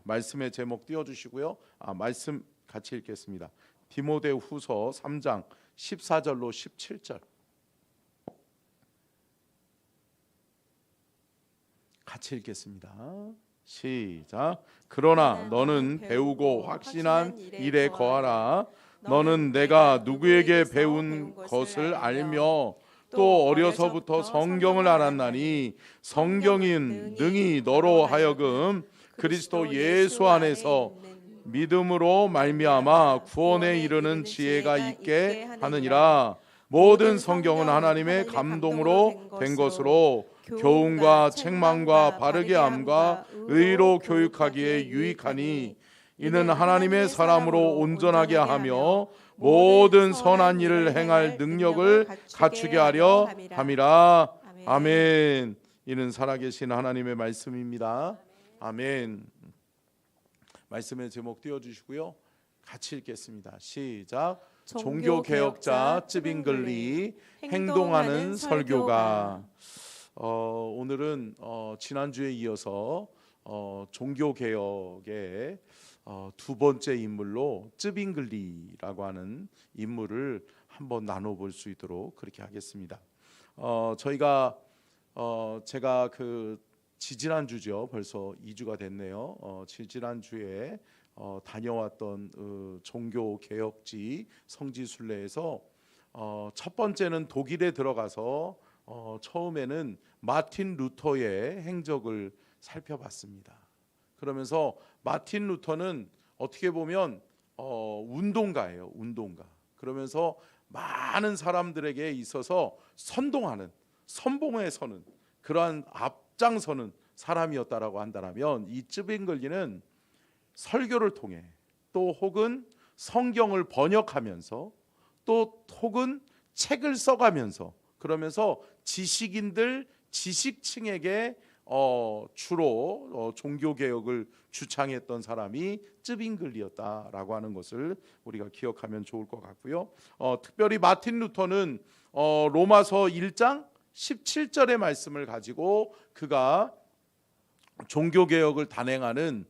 말씀의 제목 띄워주시고요. 말씀 같이 읽겠습니다. 디모데후서 3장 14절로 17절 같이 읽겠습니다. 시작. 그러나 너는 배우고 확신한 일에 거하라. 너는 내가 누구에게 배운 것을 알며 또 어려서부터 성경을 알았나니 성경인 능히 너로 하여금 그리스도 예수 안에서 믿음으로 말미암아 구원에 이르는 지혜가 있게 하느니라. 모든 성경은 하나님의 감동으로 된 것으로 교훈과 책망과 바르게 함과 의로 교육하기에 유익하니 이는 하나님의 사람으로 온전하게 하며 모든 선한 일을 행할 능력을 갖추게 하려 함이라. 아멘. 이는 살아계신 하나님의 말씀입니다. 아멘. 말씀의 제목 띄워주시고요. 같이 읽겠습니다. 시작. 종교개혁자 쯔빙글리 행동하는 설교가. 오늘은 지난주에 이어서 종교개혁의 두 번째 인물로 쯔빙글리라고 하는 인물을 한번 나눠볼 수 있도록 그렇게 하겠습니다. 제가 지지난주죠. 벌써 2주가 됐네요. 지지난주에 다녀왔던 종교개혁지 성지순례에서 첫 번째는 독일에 들어가서 처음에는 마틴 루터의 행적을 살펴봤습니다. 그러면서 마틴 루터는 어떻게 보면 운동가예요. 운동가. 그러면서 많은 사람들에게 있어서 선봉에 서는 그러한 앞장서는 사람이었다라고 한다면, 이 쯔빙글리는 설교를 통해 또 혹은 성경을 번역하면서 또 혹은 책을 써가면서 그러면서 지식층에게 주로 종교개혁을 주창했던 사람이 쯔빙글리였다라고 하는 것을 우리가 기억하면 좋을 것 같고요. 특별히 마틴 루터는 로마서 1장 17절의 말씀을 가지고 그가 종교개혁을 단행하는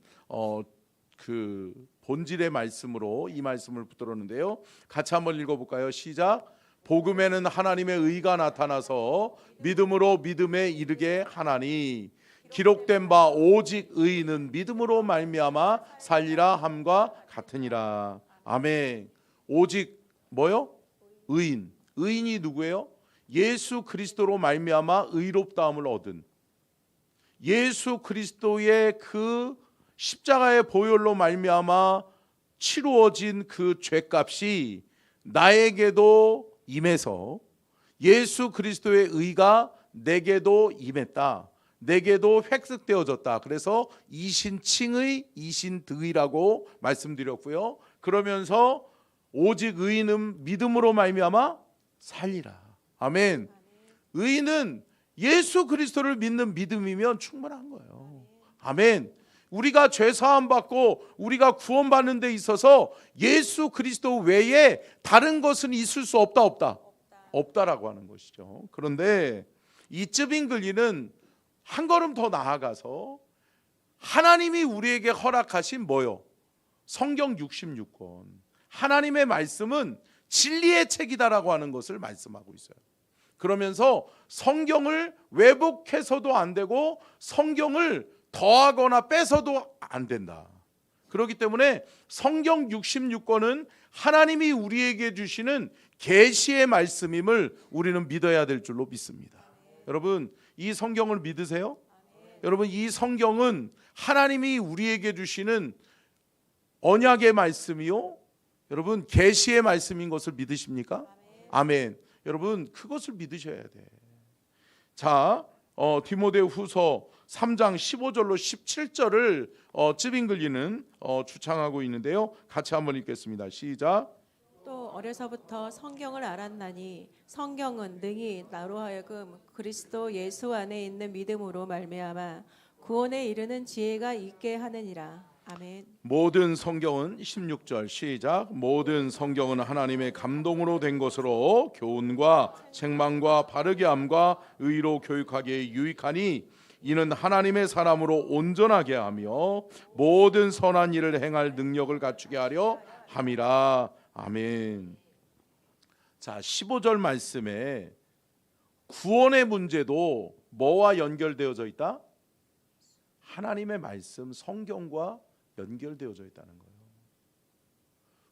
그 본질의 말씀으로 이 말씀을 붙들었는데요. 같이 한번 읽어볼까요? 시작. 복음에는 하나님의 의가 나타나서 믿음으로 믿음에 이르게 하나니 기록된 바 오직 의인은 믿음으로 말미암아 살리라 함과 같으니라. 아멘. 오직 뭐요? 의인이 누구예요? 예수 그리스도로 말미암아 의롭다함을 얻은, 예수 그리스도의 그 십자가의 보혈로 말미암아 치루어진 그 죄값이 나에게도 임해서 예수 그리스도의 의가 내게도 임했다. 내게도 획득되어졌다. 그래서 이신칭의 이신득의라고 말씀드렸고요. 그러면서 오직 의인은 믿음으로 말미암아 살리라. 아멘. 의인은 예수 그리스도를 믿는 믿음이면 충분한 거예요. 아멘. 우리가 죄 사함 받고 우리가 구원받는 데 있어서 예수 그리스도 외에 다른 것은 있을 수 없다라고 하는 것이죠. 그런데 이 쯔빙글리는 한 걸음 더 나아가서 하나님이 우리에게 허락하신 뭐요? 성경 66권. 하나님의 말씀은 진리의 책이다라고 하는 것을 말씀하고 있어요. 그러면서 성경을 왜곡해서도 안 되고 성경을 더하거나 뺏어도 안 된다. 그렇기 때문에 성경 66권은 하나님이 우리에게 주시는 계시의 말씀임을 우리는 믿어야 될 줄로 믿습니다. 여러분, 이 성경을 믿으세요? 여러분, 이 성경은 하나님이 우리에게 주시는 언약의 말씀이요, 여러분 계시의 말씀인 것을 믿으십니까? 아멘. 여러분, 그것을 믿으셔야 돼. 자, 디모데후서 3장 15절로 17절을 쯔빙글리는 주창하고 있는데요. 같이 한번 읽겠습니다. 시작. 또 어려서부터 성경을 알았나니 성경은 능히 나로 하여금 그리스도 예수 안에 있는 믿음으로 말미암아 구원에 이르는 지혜가 있게 하느니라. 아멘. 모든 성경은 16절 시작. 모든 성경은 하나님의 감동으로 된 것으로 교훈과 책망과 바르게 함과 의로 교육하기에 유익하니 이는 하나님의 사람으로 온전하게 하며 모든 선한 일을 행할 능력을 갖추게 하려 함이라. 아멘. 자, 15절 말씀에 구원의 문제도 뭐와 연결되어져 있다? 하나님의 말씀, 성경과 연결되어져 있다는 거예요.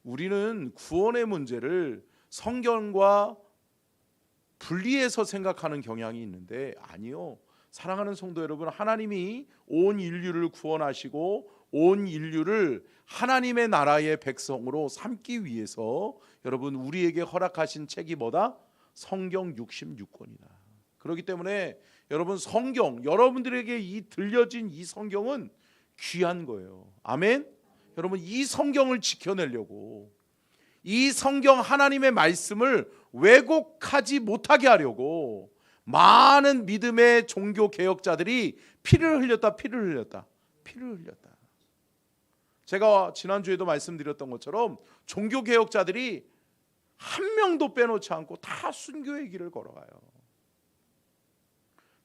우리는 구원의 문제를 성경과 분리해서 생각하는 경향이 있는데 아니요. 사랑하는 성도 여러분, 하나님이 온 인류를 구원하시고 온 인류를 하나님의 나라의 백성으로 삼기 위해서 여러분 우리에게 허락하신 책이 뭐다? 성경 66권이다. 그렇기 때문에 여러분 성경, 여러분들에게 이 들려진 이 성경은 귀한 거예요. 아멘. 여러분 이 성경을 지켜내려고, 이 성경 하나님의 말씀을 왜곡하지 못하게 하려고 많은 믿음의 종교 개혁자들이 피를 흘렸다. 제가 지난주에도 말씀드렸던 것처럼 종교 개혁자들이 한 명도 빼놓지 않고 다 순교의 길을 걸어가요.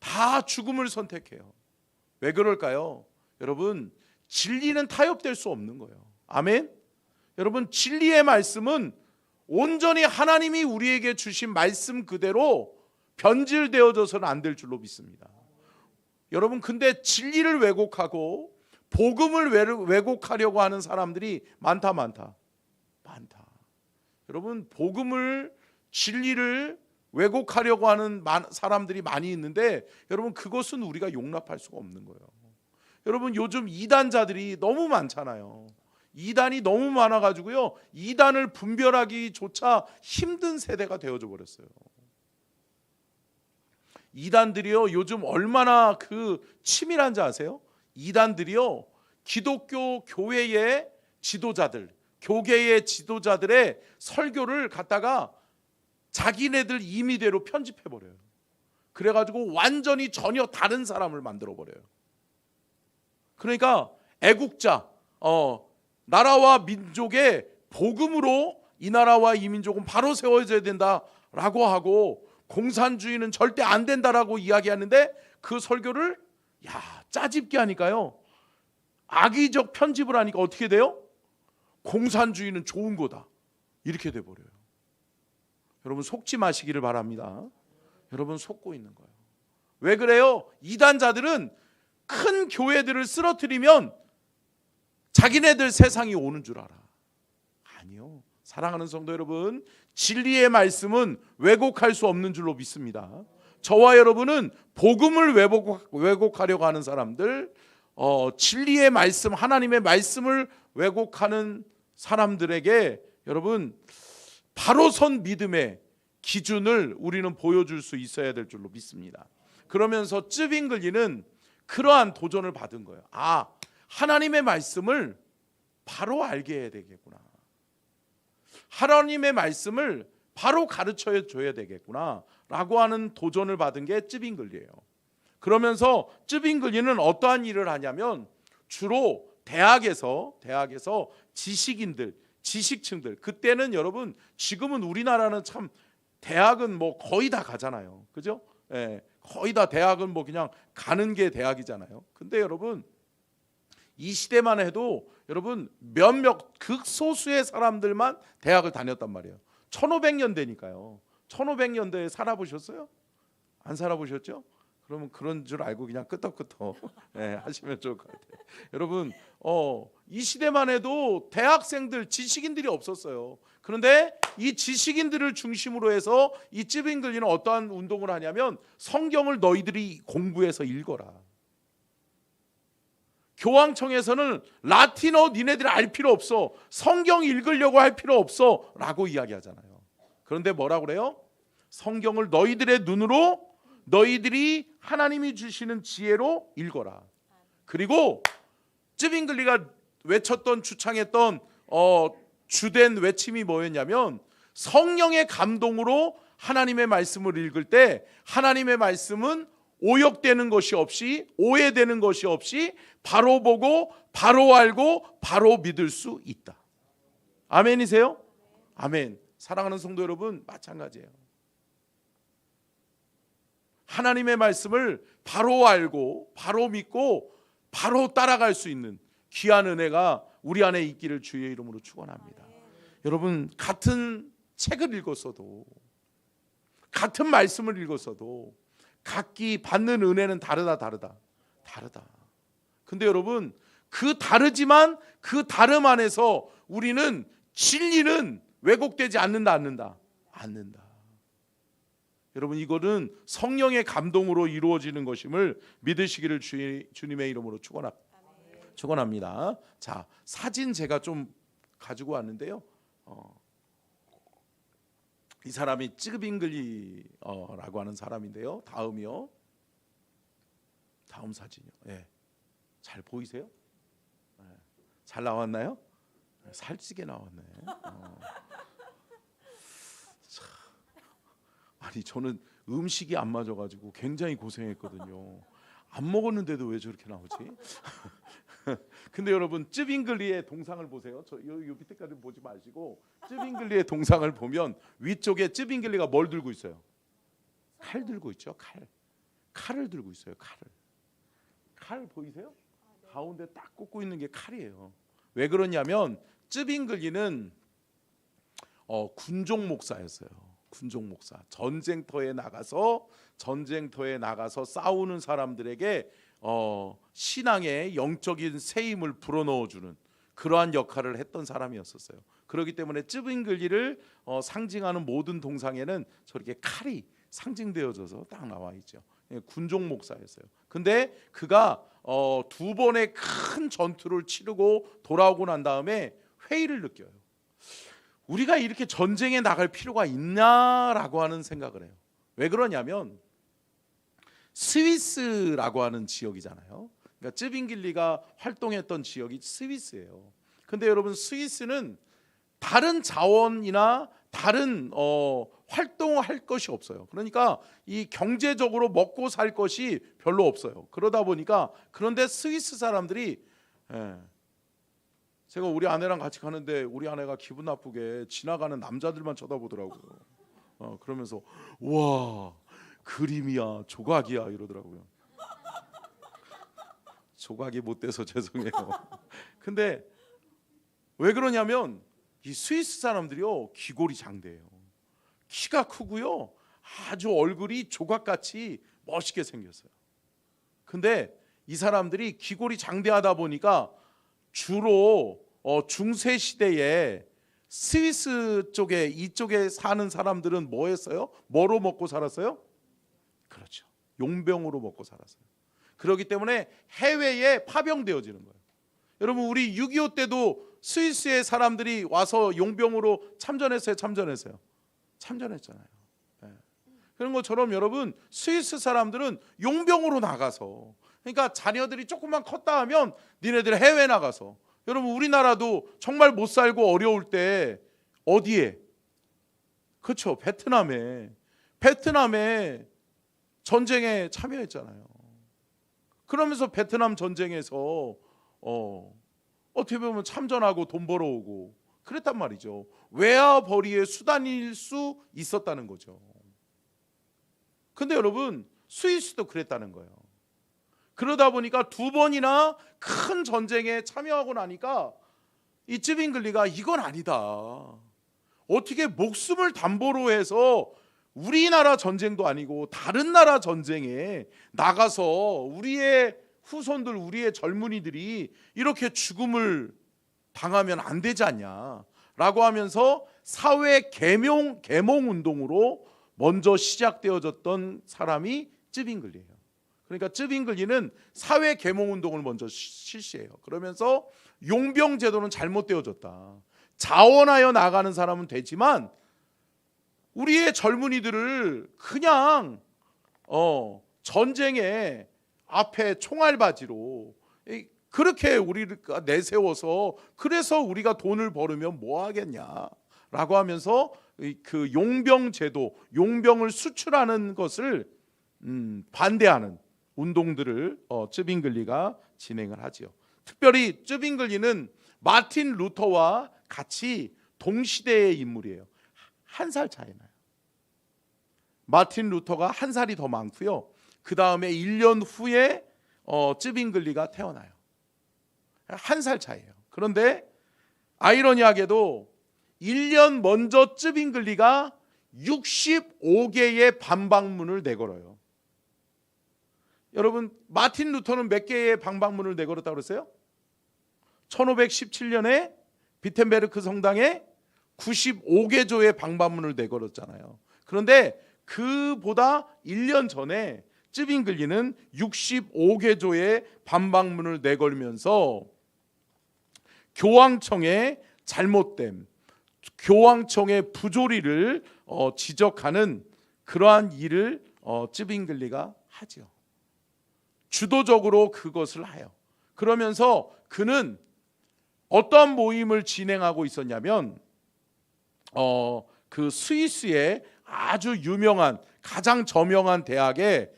다 죽음을 선택해요. 왜 그럴까요? 여러분 진리는 타협될 수 없는 거예요. 아멘. 여러분 진리의 말씀은 온전히 하나님이 우리에게 주신 말씀 그대로 변질되어져서는 안 될 줄로 믿습니다. 여러분 근데 진리를 왜곡하고 복음을 왜곡하려고 하는 사람들이 많다. 여러분 복음을, 진리를 왜곡하려고 하는 사람들이 많이 있는데 여러분 그것은 우리가 용납할 수가 없는 거예요. 여러분 요즘 이단자들이 너무 많잖아요. 이단이 너무 많아가지고요, 이단을 분별하기조차 힘든 세대가 되어져 버렸어요. 이단들이요 요즘 얼마나 그 치밀한지 아세요? 이단들이요 기독교 교회의 지도자들, 교계의 지도자들의 설교를 갖다가 자기네들 임의대로 편집해버려요. 그래가지고 완전히 전혀 다른 사람을 만들어버려요. 그러니까 애국자, 나라와 민족의 복음으로 이 나라와 이 민족은 바로 세워져야 된다라고 하고 공산주의는 절대 안 된다라고 이야기하는데 그 설교를 짜집게 하니까요, 악의적 편집을 하니까 어떻게 돼요? 공산주의는 좋은 거다 이렇게 돼버려요. 여러분 속지 마시기를 바랍니다. 여러분 속고 있는 거예요. 왜 그래요? 이단자들은 큰 교회들을 쓰러뜨리면 자기네들 세상이 오는 줄 알아. 아니요. 사랑하는 성도 여러분, 진리의 말씀은 왜곡할 수 없는 줄로 믿습니다. 저와 여러분은 복음을 왜곡하려고 하는 사람들, 진리의 말씀, 하나님의 말씀을 왜곡하는 사람들에게 여러분 바로 선 믿음의 기준을 우리는 보여줄 수 있어야 될 줄로 믿습니다. 그러면서 쯔빙글리는 그러한 도전을 받은 거예요. 하나님의 말씀을 바로 알게 해야 되겠구나. 하나님의 말씀을 바로 가르쳐 줘야 되겠구나 라고 하는 도전을 받은 게 쯔빙글리예요. 그러면서 쯔빙글리는 어떠한 일을 하냐면 주로 대학에서 지식인들, 지식층들, 그때는 여러분 지금은 우리나라는 참 대학은 뭐 거의 다 가잖아요. 그죠? 거의 다 대학은 뭐 그냥 가는 게 대학이잖아요. 근데 여러분 이 시대만 해도 여러분 몇몇 극소수의 사람들만 대학을 다녔단 말이에요. 1500년대니까요. 1500년대에 살아보셨어요? 안 살아보셨죠? 그러면 그런 줄 알고 그냥 끄떡끄떡 하시면 좋을 것 같아요. 여러분 이 시대만 해도 대학생들, 지식인들이 없었어요. 그런데 이 지식인들을 중심으로 해서 이 쯔빙글리는 어떠한 운동을 하냐면 성경을 너희들이 공부해서 읽어라. 교황청에서는 라틴어 니네들이 알 필요 없어, 성경 읽으려고 할 필요 없어 라고 이야기하잖아요. 그런데 뭐라고 그래요? 성경을 너희들의 눈으로, 너희들이 하나님이 주시는 지혜로 읽어라. 그리고 쯔빙글리가 외쳤던, 주창했던 주된 외침이 뭐였냐면 성령의 감동으로 하나님의 말씀을 읽을 때 하나님의 말씀은 오역되는 것이 없이, 오해되는 것이 없이 바로 보고 바로 알고 바로 믿을 수 있다. 아멘이세요? 아멘. 사랑하는 성도 여러분, 마찬가지예요. 하나님의 말씀을 바로 알고 바로 믿고 바로 따라갈 수 있는 귀한 은혜가 우리 안에 있기를 주의 이름으로 축원합니다. 여러분, 같은 책을 읽었어도, 같은 말씀을 읽었어도 각기 받는 은혜는 다르다. 근데 여러분, 그 다르지만 그 다름 안에서 우리는 진리는 왜곡되지 않는다. 여러분, 이거는 성령의 감동으로 이루어지는 것임을 믿으시기를 주님의 이름으로 축원합니다. 자, 사진 제가 좀 가지고 왔는데요. 이 사람이 찌그빙글리라고 하는 사람인데요. 다음 사진이요. 네. 잘 보이세요? 네. 잘 나왔나요? 살찌게 나왔네. 아니, 저는 음식이 안 맞아가지고 굉장히 고생했거든요. 안 먹었는데도 왜 저렇게 나오지? 근데 여러분, 쯔빙글리의 동상을 보세요. 요 밑에까지 보지 마시고 쯔빙글리의 동상을 보면 위쪽에 쯔빙글리가 뭘 들고 있어요? 칼 들고 있죠. 칼을 들고 있어요. 칼 보이세요? 가운데 딱 꽂고 있는 게 칼이에요. 왜 그러냐면 쯔빙글리는 군종 목사였어요. 군종 목사. 전쟁터에 나가서 싸우는 사람들에게 신앙의 영적인 세임을 불어넣어주는 그러한 역할을 했던 사람이었었어요. 그렇기 때문에 쯔빙글리를 상징하는 모든 동상에는 저렇게 칼이 상징되어져서 딱 나와 있죠. 군종 목사였어요. 근데 그가 두 번의 큰 전투를 치르고 돌아오고 난 다음에 회의를 느껴요. 우리가 이렇게 전쟁에 나갈 필요가 있냐라고 하는 생각을 해요. 왜 그러냐면 스위스라고 하는 지역이잖아요. 그러니까 쯔빙글리가 활동했던 지역이 스위스예요. 근데 여러분, 스위스는 다른 자원이나 다른 활동할 것이 없어요. 그러니까 이 경제적으로 먹고 살 것이 별로 없어요. 그러다 보니까, 그런데 스위스 사람들이, 제가 우리 아내랑 같이 가는데 우리 아내가 기분 나쁘게 지나가는 남자들만 쳐다보더라고요. 그러면서 와, 그림이야, 조각이야 이러더라고요. 조각이 못 돼서 죄송해요. 근데 왜 그러냐면 이 스위스 사람들이요, 귀골이 장대해요. 키가 크고요, 아주 얼굴이 조각같이 멋있게 생겼어요. 근데 이 사람들이 귀골이 장대하다 보니까 주로 중세 시대에 스위스 쪽에, 이쪽에 사는 사람들은 뭐 했어요? 뭐로 먹고 살았어요? 그렇죠, 용병으로 먹고 살았어요. 그렇기 때문에 해외에 파병되어지는 거예요. 여러분, 우리 6.25 때도 스위스의 사람들이 와서 용병으로 참전했잖아요. 네. 그런 것처럼 여러분, 스위스 사람들은 용병으로 나가서, 그러니까 자녀들이 조금만 컸다 하면 니네들 해외 나가서, 여러분 우리나라도 정말 못 살고 어려울 때 어디에? 그렇죠, 베트남에 전쟁에 참여했잖아요. 그러면서 베트남 전쟁에서 어떻게 보면 참전하고 돈 벌어오고 그랬단 말이죠. 외화벌이의 수단일 수 있었다는 거죠. 근데 여러분, 스위스도 그랬다는 거예요. 그러다 보니까 두 번이나 큰 전쟁에 참여하고 나니까 이 쯔빙글리가 이건 아니다. 어떻게 목숨을 담보로 해서 우리나라 전쟁도 아니고 다른 나라 전쟁에 나가서 우리의 후손들, 우리의 젊은이들이 이렇게 죽음을 당하면 안 되지 않냐라고 하면서 사회 계몽 운동으로 먼저 시작되어졌던 사람이 쯔빙글리예요. 그러니까 쯔빙글리는 사회 계몽 운동을 먼저 실시해요. 그러면서 용병 제도는 잘못되어졌다. 자원하여 나가는 사람은 되지만 우리의 젊은이들을 그냥 전쟁에 앞에 총알바지로 그렇게 우리가 내세워서, 그래서 우리가 돈을 벌으면 뭐 하겠냐라고 하면서 그 용병 제도, 용병을 수출하는 것을 반대하는 운동들을 쯔빙글리가 진행을 하지요. 특별히 쯔빙글리는 마틴 루터와 같이 동시대의 인물이에요. 한 살 차이 나요. 마틴 루터가 한 살이 더 많고요. 그 다음에 1년 후에 쯔빙글리가 태어나요. 한 살 차이예요. 그런데 아이러니하게도 1년 먼저 쯔빙글리가 65개의 반박문을 내걸어요. 여러분, 마틴 루터는 몇 개의 반박문을 내걸었다고 그랬어요? 1517년에 비텐베르크 성당에 95개조의 반박문을 내걸었잖아요. 그런데 그보다 1년 전에 쯔빙글리는 65개조의 반박문을 내걸면서 교황청의 잘못됨, 교황청의 부조리를 지적하는 그러한 일을 쯔빙글리가 하죠. 주도적으로 그것을 해요. 그러면서 그는 어떤 모임을 진행하고 있었냐면 그 스위스의 아주 유명한 가장 저명한 대학에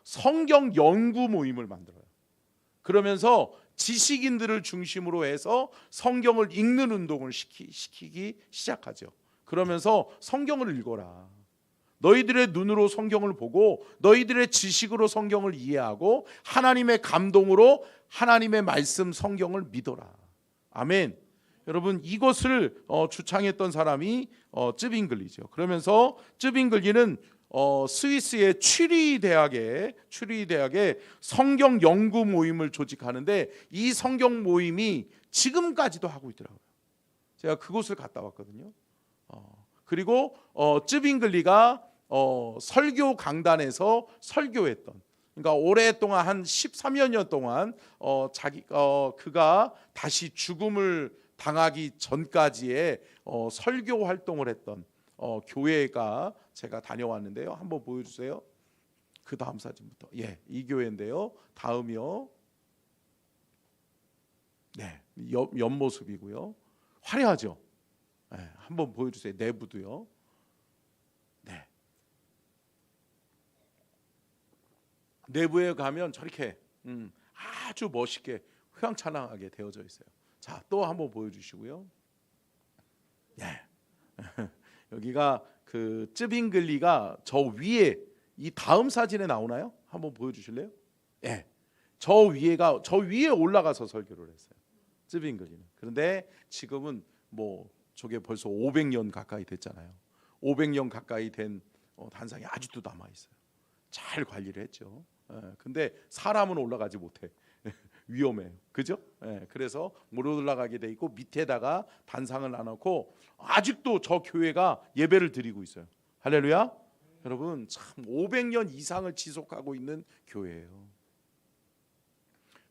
성경 연구 모임을 만들어요. 그러면서 지식인들을 중심으로 해서 성경을 읽는 운동을 시키기 시작하죠. 그러면서 성경을 읽어라. 너희들의 눈으로 성경을 보고 너희들의 지식으로 성경을 이해하고 하나님의 감동으로 하나님의 말씀 성경을 믿어라. 아멘. 여러분, 이것을 주창했던 사람이 쯔빙글리죠. 그러면서 쯔빙글리는 스위스의 취리 대학에 성경 연구 모임을 조직하는데 이 성경 모임이 지금까지도 하고 있더라고요. 제가 그곳을 갔다 왔거든요. 그리고 쯔빙글리가 설교 강단에서 설교했던, 그러니까 오랫동안 한 13여 년 동안 그가 다시 죽음을 당하기 전까지의 설교 활동을 했던 교회가 제가 다녀왔는데요. 한번 보여주세요. 그 다음 사진부터. 예, 이 교회인데요. 다음이요. 네, 옆모습이고요. 화려하죠. 네, 한번 보여주세요. 내부도요. 네. 내부에 가면 저렇게 아주 멋있게 휘황찬란하게 되어져 있어요. 자, 또 한번 보여주시고요. 예. 여기가 그 쯔빙글리가 저 위에, 이 다음 사진에 나오나요? 한번 보여주실래요? 예. 저 위에 올라가서 설교를 했어요. 쯔빙글리는. 그런데 지금은 뭐 저게 벌써 500년 가까이 됐잖아요. 500년 가까이 된 단상이 아직도 남아 있어요. 잘 관리를 했죠. 근데 사람은 올라가지 못해. 위험해요. 그죠? 그래서 못 올라가게 돼 있고 밑에다가 단상을 놔놓고 아직도 저 교회가 예배를 드리고 있어요. 할렐루야. 여러분, 참 500년 이상을 지속하고 있는 교회예요.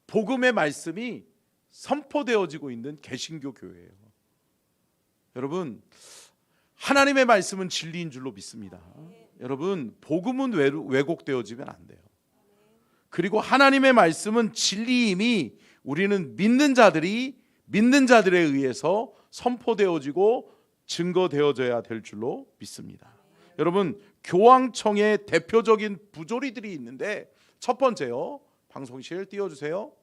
복음의 말씀이 선포되어지고 있는 개신교 교회예요. 여러분, 하나님의 말씀은 진리인 줄로 믿습니다. 여러분, 복음은 왜곡되어지면 안 돼요. 그리고 하나님의 말씀은 진리임이 우리는 믿는 자들에 의해서 선포되어지고 증거되어져야 될 줄로 믿습니다. 여러분, 교황청의 대표적인 부조리들이 있는데 첫 번째요. 방송실 띄워주세요.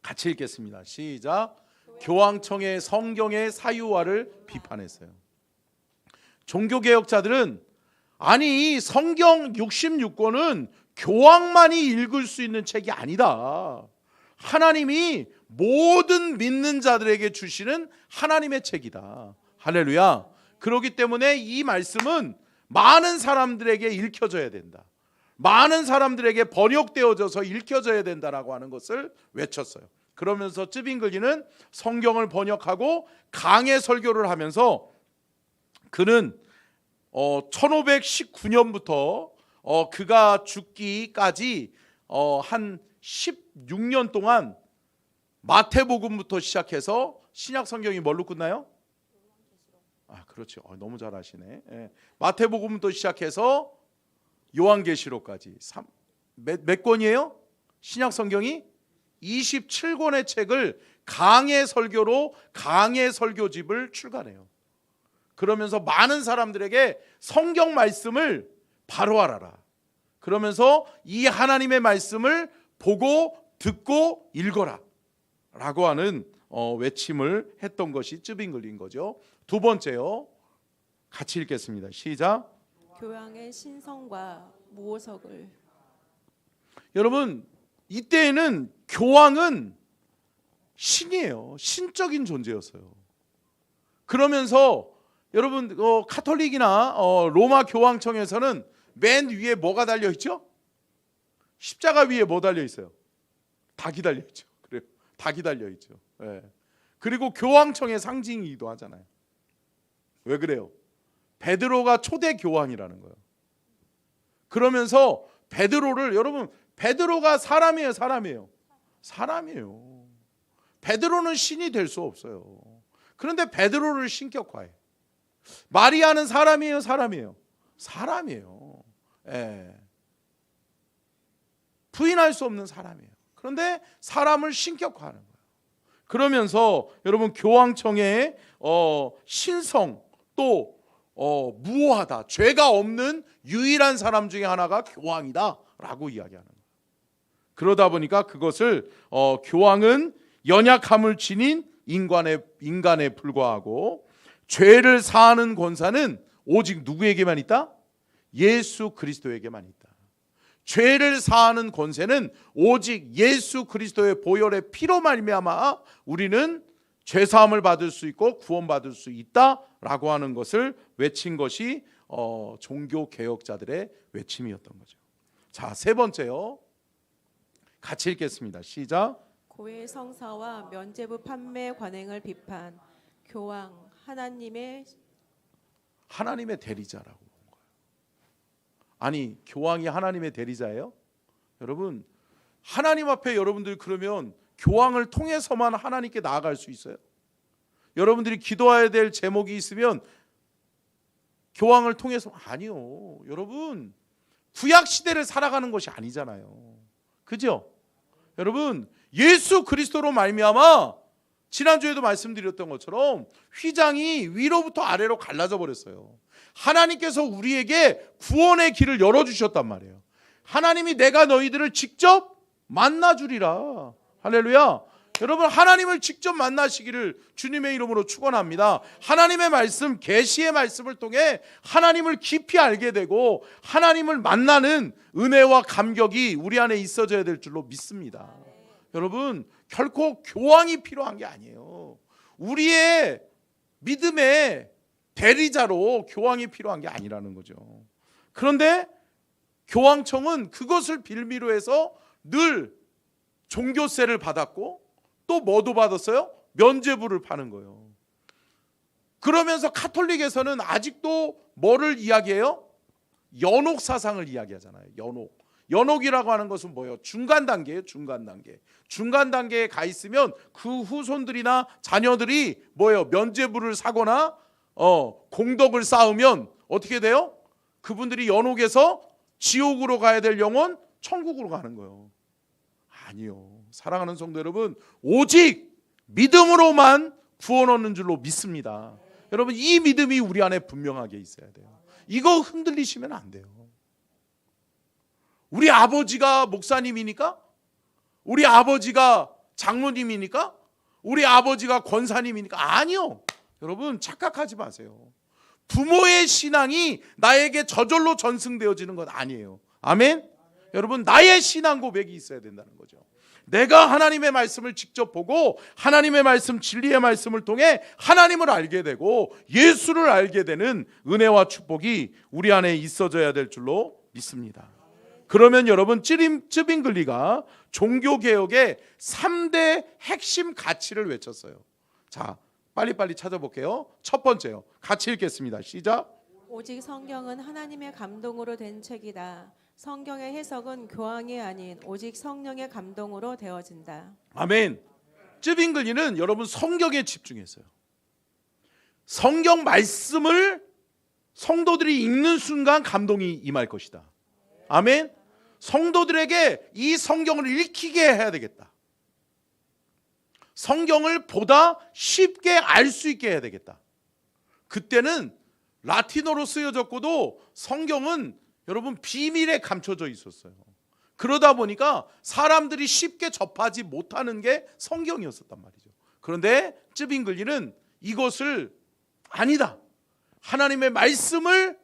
같이 읽겠습니다. 시작. 교황청의 성경의 사유화를 비판했어요. 종교개혁자들은 아니, 성경 66권은 교황만이 읽을 수 있는 책이 아니다. 하나님이 모든 믿는 자들에게 주시는 하나님의 책이다. 할렐루야. 그렇기 때문에 이 말씀은 많은 사람들에게 읽혀져야 된다. 많은 사람들에게 번역되어져서 읽혀져야 된다라고 하는 것을 외쳤어요. 그러면서 쯔빙글리는 성경을 번역하고 강해 설교를 하면서 그는 1519년부터 그가 죽기까지 한 16년 동안 마태복음부터 시작해서 신약 성경이 뭘로 끝나요? 아, 그렇죠. 너무 잘하시네. 예. 마태복음부터 시작해서 요한계시록까지 몇 권이에요? 신약 성경이 27권의 책을 강해 설교로 강해 설교집을 출간해요. 그러면서 많은 사람들에게 성경 말씀을 바로 알아라. 그러면서 이 하나님의 말씀을 보고 듣고 읽어라 라고 하는 외침을 했던 것이 쯔빙글리인 거죠. 두 번째요. 같이 읽겠습니다. 시작. 교황의 신성과 무호석을. 여러분, 이때에는 교황은 신이에요. 신적인 존재였어요. 그러면서 여러분 카톨릭이나 로마 교황청에서는 맨 위에 뭐가 달려 있죠? 십자가 위에 뭐 달려 있어요? 닭이 달려 있죠. 그래요. 닭이 달려 있죠. 예. 그리고 교황청의 상징이기도 하잖아요. 왜 그래요? 베드로가 초대 교황이라는 거예요. 그러면서 베드로를, 여러분, 베드로가 사람이에요, 사람이에요? 사람이에요. 베드로는 신이 될 수 없어요. 그런데 베드로를 신격화해. 마리아는 사람이에요, 사람이에요? 사람이에요. 예. 부인할 수 없는 사람이에요. 그런데 사람을 신격화하는 거예요. 그러면서 여러분, 교황청의 신성, 또 무오하다, 죄가 없는 유일한 사람 중에 하나가 교황이다 라고 이야기하는 거예요. 그러다 보니까 그것을 교황은 연약함을 지닌 인간에 불과하고, 죄를 사하는 권사는 오직 누구에게만 있다? 예수 그리스도에게만 있다. 죄를 사하는 권세는 오직 예수 그리스도의 보혈의 피로 말미암아 우리는 죄 사함을 받을 수 있고 구원받을 수 있다라고 하는 것을 외친 것이 종교 개혁자들의 외침이었던 거죠. 자, 세 번째요. 같이 읽겠습니다. 시작. 고해 성사와 면죄부 판매 관행을 비판. 교황 하나님의 대리자라고 본 거예요. 아니, 교황이 하나님의 대리자예요? 여러분, 하나님 앞에 여러분들이 그러면 교황을 통해서만 하나님께 나아갈 수 있어요? 여러분들이 기도해야 될 제목이 있으면 교황을 통해서, 아니요. 여러분, 구약 시대를 살아가는 것이 아니잖아요. 그죠? 여러분, 예수 그리스도로 말미암아 지난주에도 말씀드렸던 것처럼 휘장이 위로부터 아래로 갈라져 버렸어요. 하나님께서 우리에게 구원의 길을 열어주셨단 말이에요. 하나님이 내가 너희들을 직접 만나주리라. 할렐루야. 여러분, 하나님을 직접 만나시기를 주님의 이름으로 축원합니다. 하나님의 말씀, 계시의 말씀을 통해 하나님을 깊이 알게 되고 하나님을 만나는 은혜와 감격이 우리 안에 있어져야 될 줄로 믿습니다. 여러분, 결코 교황이 필요한 게 아니에요. 우리의 믿음의 대리자로 교황이 필요한 게 아니라는 거죠. 그런데 교황청은 그것을 빌미로 해서 늘 종교세를 받았고, 또 뭐도 받았어요? 면죄부를 파는 거예요. 그러면서 카톨릭에서는 아직도 뭐를 이야기해요? 연옥 사상을 이야기하잖아요. 연옥이라고 하는 것은 뭐예요? 중간 단계예요. 중간 단계. 중간 단계에 가 있으면 그 후손들이나 자녀들이 뭐예요? 면죄부를 사거나 공덕을 쌓으면 어떻게 돼요? 그분들이 연옥에서 지옥으로 가야 될 영혼 천국으로 가는 거예요. 아니요. 사랑하는 성도 여러분, 오직 믿음으로만 구원 얻는 줄로 믿습니다. 여러분, 이 믿음이 우리 안에 분명하게 있어야 돼요. 이거 흔들리시면 안 돼요. 우리 아버지가 목사님이니까? 우리 아버지가 장로님이니까? 우리 아버지가 권사님이니까? 아니요. 여러분, 착각하지 마세요. 부모의 신앙이 나에게 저절로 전승되어지는 건 아니에요. 아멘? 여러분, 나의 신앙 고백이 있어야 된다는 거죠. 내가 하나님의 말씀을 직접 보고 하나님의 말씀, 진리의 말씀을 통해 하나님을 알게 되고 예수를 알게 되는 은혜와 축복이 우리 안에 있어져야 될 줄로 믿습니다. 그러면 여러분, 쯔빙글리가 종교개혁의 3대 핵심 가치를 외쳤어요. 자, 빨리빨리 찾아볼게요. 첫 번째요. 같이 읽겠습니다. 시작. 오직 성경은 하나님의 감동으로 된 책이다. 성경의 해석은 교황이 아닌 오직 성령의 감동으로 되어진다. 아멘. 쯔빙글리는 여러분 성경에 집중했어요. 성경 말씀을 성도들이 읽는 순간 감동이 임할 것이다. 아멘. 성도들에게 이 성경을 읽히게 해야 되겠다. 성경을 보다 쉽게 알 수 있게 해야 되겠다. 그때는 라틴어로 쓰여졌고도 성경은 여러분 비밀에 감춰져 있었어요. 그러다 보니까 사람들이 쉽게 접하지 못하는 게 성경이었었단 말이죠. 그런데 쯔빙글리는 이것을 아니다. 하나님의 말씀을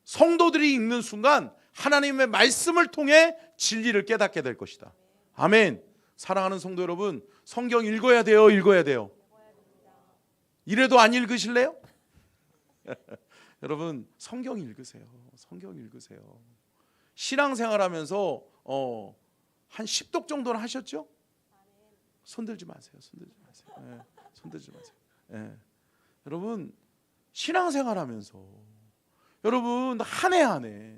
성도들이 읽는 순간 하나님의 말씀을 통해 진리를 깨닫게 될 것이다. 아멘. 사랑하는 성도 여러분, 성경 읽어야 돼요, 읽어야 돼요? 이래도 안 읽으실래요? 여러분, 성경 읽으세요. 성경 읽으세요. 신앙생활하면서 한 10독 정도는 하셨죠? 손들지 마세요. 손들지 마세요. 네, 손들지 마세요. 네. 여러분, 신앙생활하면서 여러분 한 해 한 해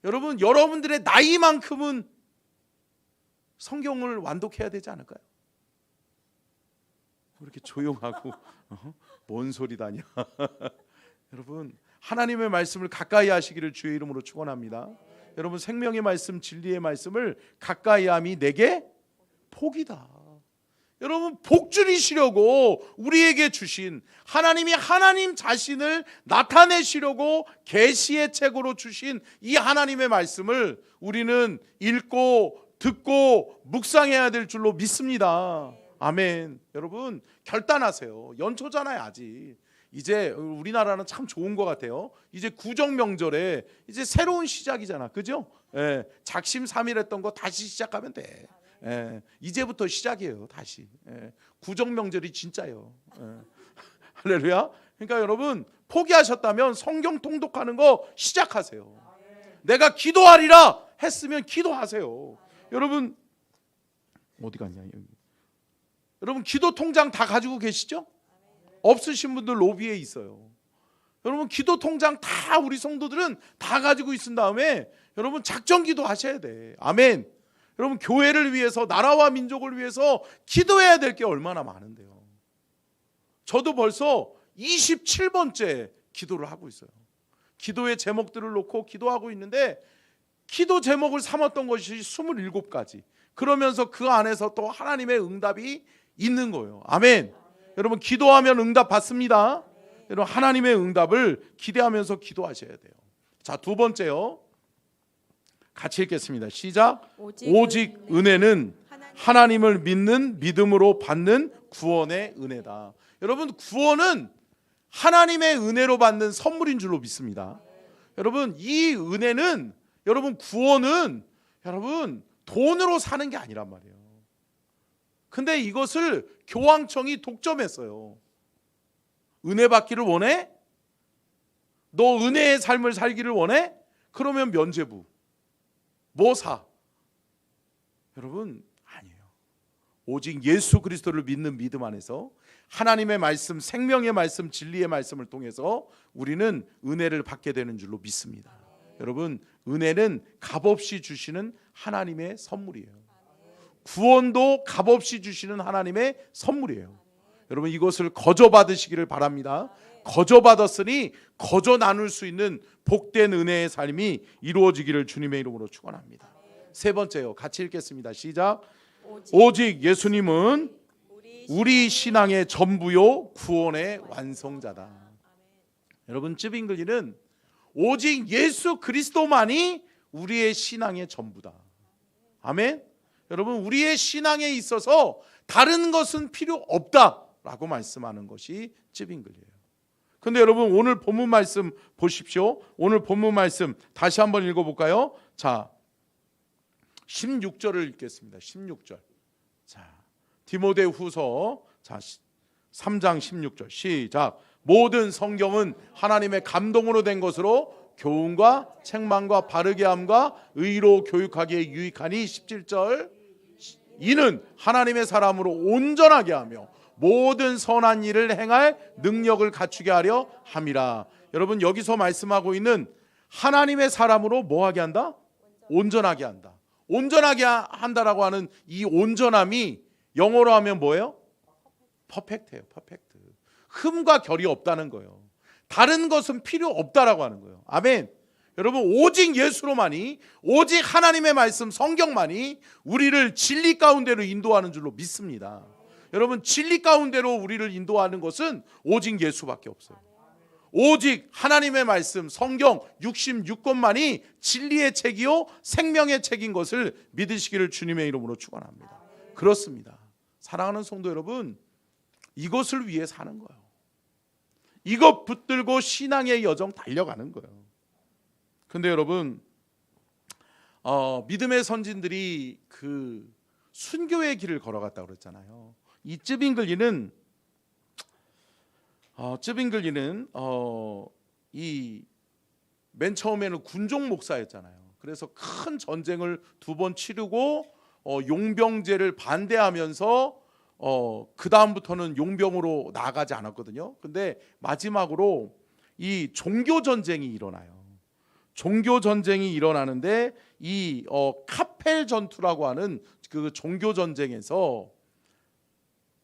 여러분 여러분들의 나이만큼은 성경을 완독해야 되지 않을까요? 왜 이렇게 조용하고 뭔 소리다냐. 여러분, 하나님의 말씀을 가까이 하시기를 주의 이름으로 축원합니다. 여러분, 생명의 말씀, 진리의 말씀을 가까이 함이 내게 복이다. 여러분, 복줄이시려고 우리에게 주신 하나님이 하나님 자신을 나타내시려고 계시의 책으로 주신 이 하나님의 말씀을 우리는 읽고 듣고 묵상해야 될 줄로 믿습니다. 아멘. 여러분, 결단하세요. 연초잖아요, 아직. 이제 우리나라는 참 좋은 것 같아요. 이제 구정명절에 이제 새로운 시작이잖아, 그죠? 예, 작심삼일했던 거 다시 시작하면 돼. 예, 이제부터 시작이에요, 다시. 예, 구정명절이 진짜요. 예. 할렐루야. 그러니까 여러분, 포기하셨다면 성경 통독하는 거 시작하세요. 내가 기도하리라 했으면 기도하세요. 여러분, 어디 갔냐 여기. 여러분, 기도 통장 다 가지고 계시죠? 없으신 분들 로비에 있어요. 여러분, 기도 통장 다 우리 성도들은 다 가지고 있은 다음에 여러분 작전 기도 하셔야 돼. 아멘. 여러분, 교회를 위해서, 나라와 민족을 위해서 기도해야 될 게 얼마나 많은데요. 저도 벌써 27번째 기도를 하고 있어요. 기도의 제목들을 놓고 기도하고 있는데 기도 제목을 삼았던 것이 27가지. 그러면서 그 안에서 또 하나님의 응답이 있는 거예요. 아멘. 여러분, 기도하면 응답 받습니다. 여러분, 하나님의 응답을 기대하면서 기도하셔야 돼요. 자, 두 번째요. 같이 읽겠습니다. 시작. 오직 은혜는 하나님을 믿는 믿음으로 받는 구원의 은혜다. 여러분, 구원은 하나님의 은혜로 받는 선물인 줄로 믿습니다. 여러분, 이 은혜는, 여러분, 구원은 여러분 돈으로 사는 게 아니란 말이에요. 근데 이것을 교황청이 독점했어요. 은혜 받기를 원해? 너 은혜의 삶을 살기를 원해? 그러면 면죄부. 뭐 사? 여러분, 아니에요. 오직 예수 그리스도를 믿는 믿음 안에서 하나님의 말씀, 생명의 말씀, 진리의 말씀을 통해서 우리는 은혜를 받게 되는 줄로 믿습니다. 여러분, 은혜는 값없이 주시는 하나님의 선물이에요. 구원도 값없이 주시는 하나님의 선물이에요. 여러분, 이것을 거저 받으시기를 바랍니다. 거저 받았으니 거저 나눌 수 있는 복된 은혜의 삶이 이루어지기를 주님의 이름으로 축원합니다. 세 번째요. 같이 읽겠습니다. 시작. 오직 예수님은 우리 신앙의 전부요 구원의 완성자다. 여러분, 쯔빙글리는 오직 예수 그리스도만이 우리의 신앙의 전부다. 아멘. 여러분, 우리의 신앙에 있어서 다른 것은 필요 없다라고 말씀하는 것이 쯔빙글리예요. 근데 여러분, 오늘 본문 말씀 보십시오. 오늘 본문 말씀 다시 한번 읽어볼까요? 자, 16절을 읽겠습니다. 16절. 자, 디모데후서 3장 16절 시작. 모든 성경은 하나님의 감동으로 된 것으로 교훈과 책망과 바르게 함과 의로 교육하기에 유익하니 17절. 이는 하나님의 사람으로 온전하게 하며 모든 선한 일을 행할 능력을 갖추게 하려 함이라. 여러분, 여기서 말씀하고 있는 하나님의 사람으로 뭐하게 한다? 온전하게 한다. 온전하게 한다라고 하는 이 온전함이 영어로 하면 뭐예요? 퍼펙트예요. 퍼펙트. 흠과 결이 없다는 거예요. 다른 것은 필요 없다라고 하는 거예요. 아멘. 여러분, 오직 예수로만이, 오직 하나님의 말씀 성경만이 우리를 진리 가운데로 인도하는 줄로 믿습니다. 여러분, 진리 가운데로 우리를 인도하는 것은 오직 예수밖에 없어요. 오직 하나님의 말씀 성경 66권만이 진리의 책이요 생명의 책인 것을 믿으시기를 주님의 이름으로 축원합니다. 그렇습니다. 사랑하는 성도 여러분, 이것을 위해 사는 거예요. 이것 붙들고 신앙의 여정 달려가는 거예요. 근데 여러분, 믿음의 선진들이 그 순교의 길을 걸어갔다고 그랬잖아요. 이 쯔빙글리는 이 맨 처음에는 군종 목사였잖아요. 그래서 큰 전쟁을 2번 치르고 용병제를 반대하면서 그 다음부터는 용병으로 나아가지 않았거든요. 근데 마지막으로 이 종교 전쟁이 일어나요. 종교 전쟁이 일어나는데 이 카펠 전투라고 하는 그 종교 전쟁에서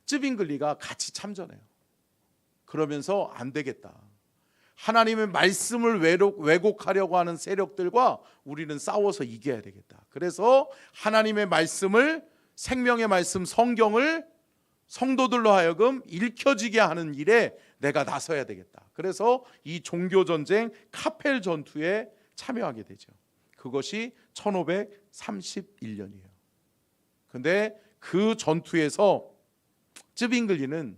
쯔빙글리가 같이 참전해요. 그러면서 안 되겠다. 하나님의 말씀을 왜곡하려고 하는 세력들과 우리는 싸워서 이겨야 되겠다. 그래서 하나님의 말씀을, 생명의 말씀 성경을 성도들로 하여금 읽혀지게 하는 일에 내가 나서야 되겠다. 그래서 이 종교전쟁 카펠 전투에 참여하게 되죠. 그것이 1531년이에요. 근데 그 전투에서 쯔빙글리는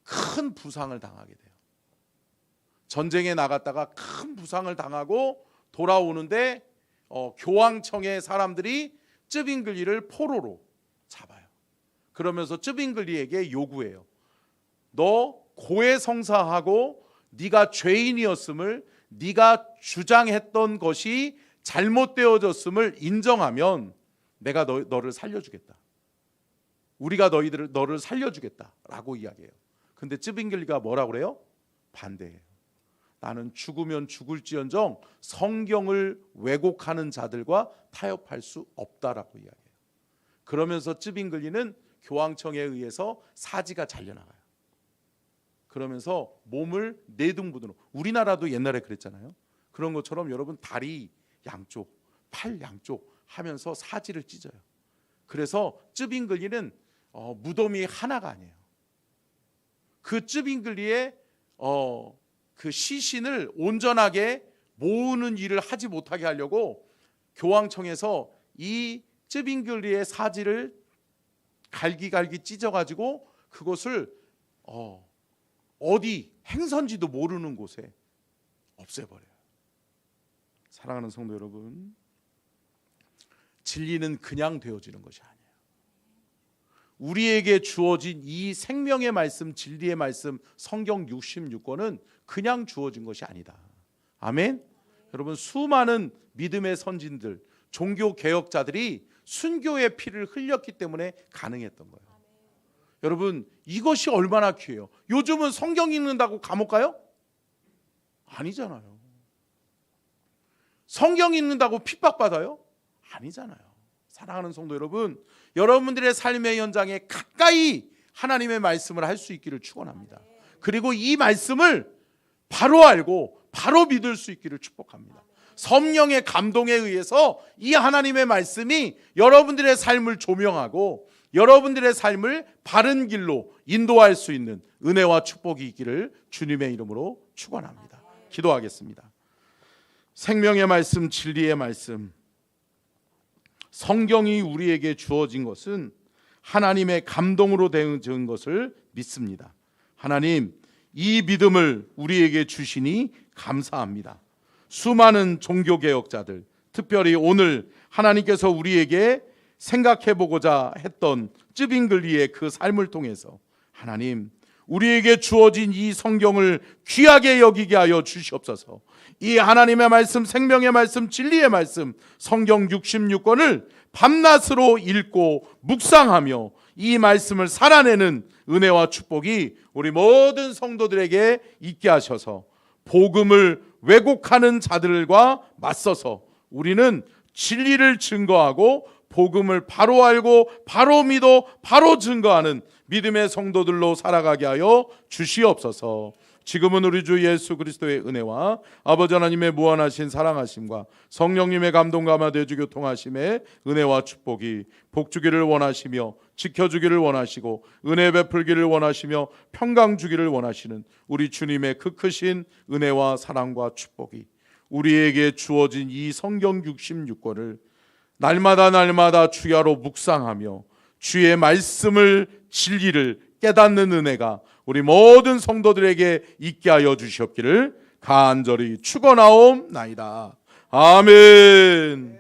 큰 부상을 당하게 돼요. 전쟁에 나갔다가 큰 부상을 당하고 돌아오는데 교황청의 사람들이 쯔빙글리를 포로로 잡아요. 그러면서 쯔빙글리에게 요구해요. 너 고해성사하고 네가 죄인이었음을, 네가 주장했던 것이 잘못되어졌음을 인정하면 내가 너를 살려주겠다. 우리가 너를 살려주겠다라고 이야기해요. 근데 쯔빙글리가 뭐라고 그래요? 반대해요. 나는 죽으면 죽을지언정 성경을 왜곡하는 자들과 타협할 수 없다라고 이야기해요. 그러면서 쯔빙글리는 교황청에 의해서 사지가 잘려나가요. 그러면서 몸을 내둥부두로, 우리나라도 옛날에 그랬잖아요. 그런 것처럼 여러분 다리 양쪽, 팔 양쪽 하면서 사지를 찢어요. 그래서 쯔빙글리는 무덤이 하나가 아니에요. 그 쯔빙글리의 그 시신을 온전하게 모으는 일을 하지 못하게 하려고 교황청에서 이 쯔빙글리의 사지를 갈기갈기 찢어가지고 그것을 어디 행선지도 모르는 곳에 없애버려요. 사랑하는 성도 여러분, 진리는 그냥 되어지는 것이 아니에요. 우리에게 주어진 이 생명의 말씀, 진리의 말씀, 성경 66권은 그냥 주어진 것이 아니다. 아멘. 여러분, 수많은 믿음의 선진들, 종교 개혁자들이 순교의 피를 흘렸기 때문에 가능했던 거예요. 여러분, 이것이 얼마나 귀해요. 요즘은 성경 읽는다고 감옥 가요? 아니잖아요. 성경 읽는다고 핍박받아요? 아니잖아요. 사랑하는 성도 여러분, 여러분들의 삶의 현장에 가까이 하나님의 말씀을 할 수 있기를 축원합니다. 그리고 이 말씀을 바로 알고 바로 믿을 수 있기를 축복합니다. 성령의 감동에 의해서 이 하나님의 말씀이 여러분들의 삶을 조명하고 여러분들의 삶을 바른 길로 인도할 수 있는 은혜와 축복이 있기를 주님의 이름으로 축원합니다. 기도하겠습니다. 생명의 말씀, 진리의 말씀, 성경이 우리에게 주어진 것은 하나님의 감동으로 된 것을 믿습니다. 하나님, 이 믿음을 우리에게 주시니 감사합니다. 수많은 종교개혁자들, 특별히 오늘 하나님께서 우리에게 생각해보고자 했던 쯔빙글리의 그 삶을 통해서 하나님, 우리에게 주어진 이 성경을 귀하게 여기게 하여 주시옵소서. 이 하나님의 말씀, 생명의 말씀, 진리의 말씀, 성경 66권을 밤낮으로 읽고 묵상하며 이 말씀을 살아내는 은혜와 축복이 우리 모든 성도들에게 있게 하셔서 복음을 왜곡하는 자들과 맞서서 우리는 진리를 증거하고 복음을 바로 알고 바로 믿어 바로 증거하는 믿음의 성도들로 살아가게 하여 주시옵소서. 지금은 우리 주 예수 그리스도의 은혜와 아버지 하나님의 무한하신 사랑하심과 성령님의 감동과 마대주 교통하심의 은혜와 축복이 복주기를 원하시며 지켜주기를 원하시고 은혜 베풀기를 원하시며 평강 주기를 원하시는 우리 주님의 그 크신 은혜와 사랑과 축복이 우리에게 주어진 이 성경 66권을 날마다 주야로 묵상하며 주의 말씀을 진리를 깨닫는 은혜가 우리 모든 성도들에게 있게 하여 주시옵기를 간절히 축원하옵나이다. 아멘.